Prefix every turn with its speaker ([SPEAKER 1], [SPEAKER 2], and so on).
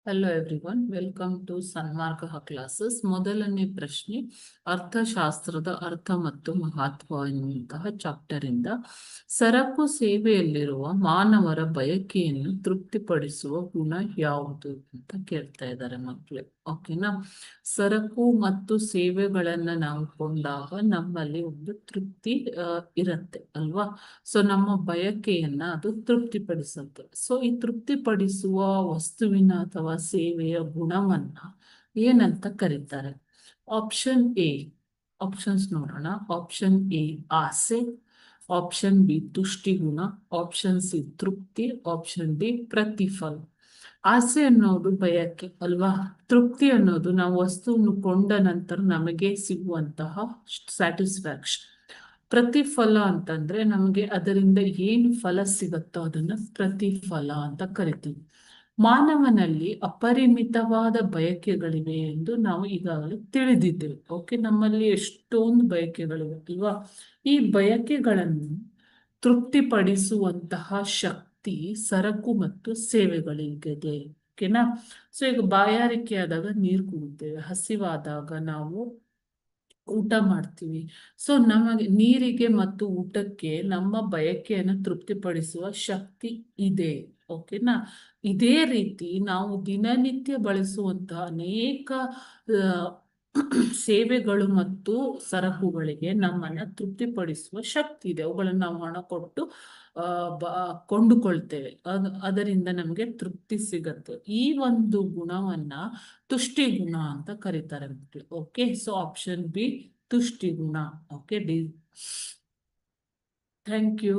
[SPEAKER 1] Hello everyone, welcome to Sanmarga classes. ಮೊದಲನೇ ಪ್ರಶ್ನೆ, ಅರ್ಥಶಾಸ್ತ್ರದ ಅರ್ಥ ಮತ್ತು ಮಹತ್ವ ಎನ್ನುವಂತಹ ಚಾಪ್ಟರ್ ಇಂದ ಸರಕು ಸೇವೆಯಲ್ಲಿರುವ ಮಾನವರ ಬಯಕೆಯನ್ನು ತೃಪ್ತಿಪಡಿಸುವ ಗುಣ ಯಾವುದು ಅಂತ ಕೇಳ್ತಾ ಇದ್ದಾರೆ ಮಕ್ಕಳು. ಓಕೆನಾ? ಸರಕು ಮತ್ತು ಸೇವೆಗಳನ್ನ ನಾವು ಕೊಂಡಾಗ ನಮ್ಮಲ್ಲಿ ಒಂದು ತೃಪ್ತಿ ಇರತ್ತೆ ಅಲ್ವಾ? ಸೊ ನಮ್ಮ ಬಯಕೆಯನ್ನ ಅದು ತೃಪ್ತಿಪಡಿಸುತ್ತೆ. ಸೊ ಈ ತೃಪ್ತಿಪಡಿಸುವ ವಸ್ತುವಿನ ಅಥವಾ ಸೇವೆಯ ಗುಣವನ್ನ ಏನಂತ ಕರೀತಾರೆ? ಆಪ್ಷನ್ ಎ, ಆಪ್ಷನ್ಸ್ ನೋಡೋಣ. ಆಪ್ಷನ್ ಎ ಆಸೆ, ಆಪ್ಷನ್ ಬಿ ತುಷ್ಟಿಗುಣ, ಆಪ್ಷನ್ ಸಿ ತೃಪ್ತಿ, ಆಪ್ಷನ್ ಡಿ ಪ್ರತಿಫಲ. ಆಸೆ ಅನ್ನೋದು ಬಯಕೆ ಅಲ್ವಾ? ತೃಪ್ತಿ ಅನ್ನೋದು ನಾವು ವಸ್ತುವನ್ನು ಕೊಂಡ ನಂತರ ನಮಗೆ ಸಿಗುವಂತಹ ಸ್ಯಾಟಿಸ್ಫ್ಯಾಕ್ಷನ್. ಪ್ರತಿಫಲ ಅಂತಂದ್ರೆ ನಮಗೆ ಅದರಿಂದ ಏನು ಫಲ ಸಿಗುತ್ತೋ ಅದನ್ನ ಪ್ರತಿಫಲ ಅಂತ ಕರಿತೀವಿ. ಮಾನವನಲ್ಲಿ ಅಪರಿಮಿತವಾದ ಬಯಕೆಗಳಿವೆ ಎಂದು ನಾವು ಈಗಾಗಲೇ ತಿಳಿದಿದ್ದೇವೆ. ಓಕೆ, ನಮ್ಮಲ್ಲಿ ಎಷ್ಟೊಂದು ಬಯಕೆಗಳಿವೆ ಅಲ್ವಾ? ಈ ಬಯಕೆಗಳನ್ನು ತೃಪ್ತಿಪಡಿಸುವಂತಹ ಶಕ್ತಿ ಸರಕು ಮತ್ತು ಸೇವೆಗಳಿಗಿದೆ. ಓಕೆನಾ? ಸೊ ಈಗ ಬಾಯಾರಿಕೆ ಆದಾಗ ನೀರು ಕುಡಿತೇವೆ, ಹಸಿವಾದಾಗ ನಾವು ಊಟ ಮಾಡ್ತೀವಿ. ಸೊ ನಮಗೆ ನೀರಿಗೆ ಮತ್ತು ಊಟಕ್ಕೆ ನಮ್ಮ ಬಯಕೆಯನ್ನು ತೃಪ್ತಿಪಡಿಸುವ ಶಕ್ತಿ ಇದೆ. ಓಕೆನಾ? ಇದೇ ರೀತಿ ನಾವು ದಿನನಿತ್ಯ ಬಳಸುವಂತಹ ಅನೇಕ ಸೇವೆಗಳು ಮತ್ತು ಸರಕುಗಳಿಗೆ ನಮ್ಮನ್ನ ತೃಪ್ತಿಪಡಿಸುವ ಶಕ್ತಿ ಇದೆ. ಅವುಗಳನ್ನು ನಾವು ಹಣ ಕೊಟ್ಟು ಕೊಂಡುಕೊಳ್ತೇವೆ. ಅದರಿಂದ ನಮಗೆ ತೃಪ್ತಿ ಸಿಗತ್ತೆ. ಈ ಒಂದು ಗುಣವನ್ನ ತುಷ್ಟಿ ಗುಣ ಅಂತ ಕರೀತಾರೆ ಮಕ್ಕಳು. ಓಕೆ, ಸೊ ಆಪ್ಷನ್ ಬಿ ತುಷ್ಟಿ ಗುಣ. Okay D. Thank you.